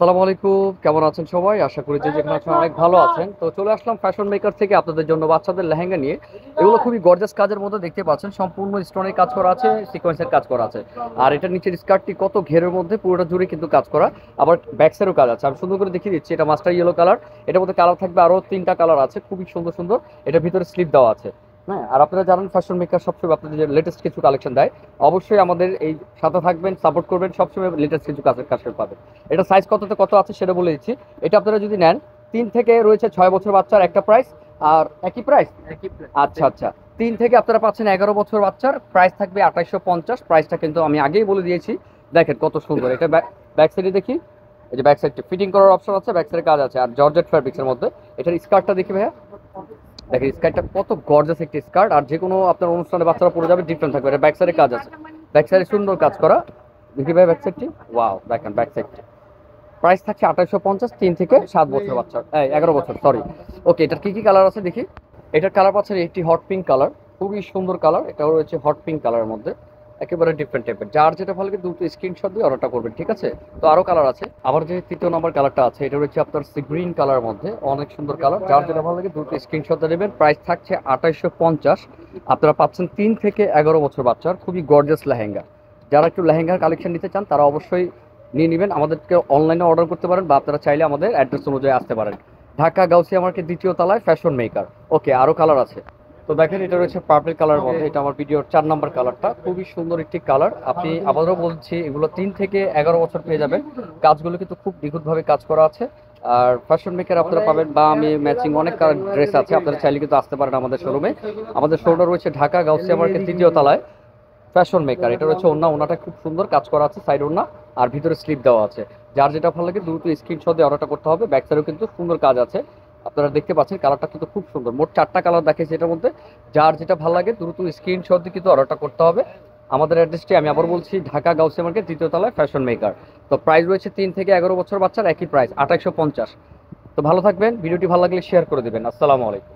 আসসালামু আলাইকুম, কেমন আছেন সবাই? আশা করি যে যেখানে আছেন অনেক ভালো আছেন। তো চলে আসলাম ফ্যাশন মেকার থেকে আপনাদের জন্য বাচ্চাদের লেহেঙ্গা নিয়ে। এগুলো খুবই গর্জাস কাজের মধ্যে দেখতে পাচ্ছেন, সম্পূর্ণ স্টোনের কাজ করা আছে, সিকোয়েন্সের কাজ করা আছে। আর এটার নিচের স্কার্টটি কত ঘেরের মধ্যে পুরোটা জুড়ে কিন্তু কাজ করা। আবার ব্যাক সাইডেও কাজ আছে, আমি সুন্দর করে দেখিয়ে দিচ্ছি। এটা মাস্টার ইয়েলো কালার, এটার মধ্যে কালার থাকবে আরও 3টা কালার আছে, খুবই সুন্দর সুন্দর। এটার ভিতরে স্লিপ দেওয়া আছে। হ্যাঁ, আর আপনারা জানেন ফ্যাশন মেকার সবসময় আপনাদের যে লেটেস্ট কিছু কালেকশন দেয়। অবশ্যই আমাদের এই সাথে থাকবেন, সাপোর্ট করবেন, সবসময় লেটেস্ট কিছু কাজের কালেকশন পাবেন। এটা সাইজ কততে কত আছে সেটা বলে দিচ্ছি। এটা আপনারা যদি নেন 3 থেকে রয়েছে 6 বছর বাচ্চার একটা প্রাইস, আর একই প্রাইস। আচ্ছা আচ্ছা, 3 থেকে আপনারা পাচ্ছেন 11 বছর বাচ্চার প্রাইস থাকবে 2850। প্রাইসটা কিন্তু আমি আগেই বলে দিয়েছি। দেখেন কত সুন্দর। এটা ব্যাক সাইডে দেখি, এই যে ব্যাক সাইডটা ফিটিং করার অপশন আছে, ব্যাক সাইডে কাজ আছে, আর জর্জেট ফ্যাব্রিক্সের মধ্যে। এটার স্কার্টটা দেখি ভাইয়া, দেখেন স্কার্টটা কত গর্জাস একটি স্কার্ট। আর যে কোনো আপনার অনুষ্ঠানে বাচ্চারা পরে যাবে, ডিফারেন্ট থাকবে। এটা ব্যাক সাইডে কাজ আছে, ব্যাক সাইডে সুন্দর কাজ করা। দেখি ভাই ব্যাক সাইডটি, ওয়াও, দেখেন ব্যাক সাইডটি। প্রাইস থাকছে 2850, 3 থেকে 7 বছর বাচ্চা, 11 বছর, সরি। ওকে, এটার কি কি কালার আছে দেখি। এটার কালার পাচ্ছেন একটি হট পিঙ্ক কালার, খুবই সুন্দর কালার। এটাও রয়েছে হট পিঙ্ক কালারের মধ্যে, একেবারে ডিফারেন্ট টাইপের। যার যেটা ভালো লাগে দুটো স্ক্রিনশট দিয়ে অর্ডারটা করবেন, ঠিক আছে? তো আরও কালার আছে। আবার যে 3য় নম্বর কালারটা আছে, এটা রয়েছে আপনার সি গ্রিন কালারের মধ্যে, অনেক সুন্দর কালার। যার যেটা ভালো লাগে দুটো স্ক্রিনশট দিয়ে নেবেন। প্রাইস থাকছে 2850। আপনারা পাচ্ছেন 3 থেকে 11 বছর বাচ্চার খুবই গর্জাস লেহেঙ্গা। যারা একটু লেহেঙ্গার কালেকশন নিতে চান তারা অবশ্যই নিয়ে নেবেন। আমাদেরকে অনলাইনে অর্ডার করতে পারেন, বা আপনারা চাইলে আমাদের অ্যাড্রেস অনুযায়ী আসতে পারেন। ঢাকা গাউসিয়া মার্কেট 2য় তলায় ফ্যাশন মেকার। ওকে, আরও কালার আছে। তো দেখেন এটা রয়েছে পার্পল কালার মধ্যে, এটা আমার ভিডিওর 4 নম্বর কালারটা, খুবই সুন্দর একটি কালার। আপনি আবারও বলছি, এগুলো 3 থেকে 11 বছর পেয়ে যাবেন। কাজগুলো কিন্তু খুব নিখুঁতভাবে কাজ করা আছে। আর ফ্যাশন মেকার আপনারা পাবেন, বা আমি ম্যাচিং অনেক কালার ড্রেস আছে, আপনারা চাইলে কিন্তু আসতে পারেন আমাদের শোরুমে। আমাদের শোরুমটা রয়েছে ঢাকা গাউসিয়া মার্কেট 3য় তলায় ফ্যাশন মেকার। এটা রয়েছে ওড়নাটা খুব সুন্দর কাজ করা আছে, সাইড ওড়না, আর ভিতরে স্লিপ দেওয়া আছে। যার যেটা ভালো লাগে দ্রুত স্ক্রিনশট দিয়ে অর্ডারটা করতে হবে। ব্যাক সাইডেও কিন্তু সুন্দর কাজ আছে, আপনারা দেখতে পাচ্ছেন। কালারটা কিন্তু খুব সুন্দর, মোট 4টা কালার দেখেছি এটার মধ্যে। যার যেটা ভালো লাগে দ্রুত স্ক্রিনশট দিয়ে কিন্তু অর্ডারটা করতে হবে। আমাদের অ্যাড্রেসটি আমি আবার বলছি, ঢাকা গাউসিয়া মার্কেট 3য় তলায় ফ্যাশন মেকার। তো প্রাইস রয়েছে 3 থেকে 11 বছর বাচ্চার একই প্রাইস 2850। তো ভালো থাকবেন, ভিডিওটি ভালো লাগলে শেয়ার করে দেবেন। আসসালামু আলাইকুম।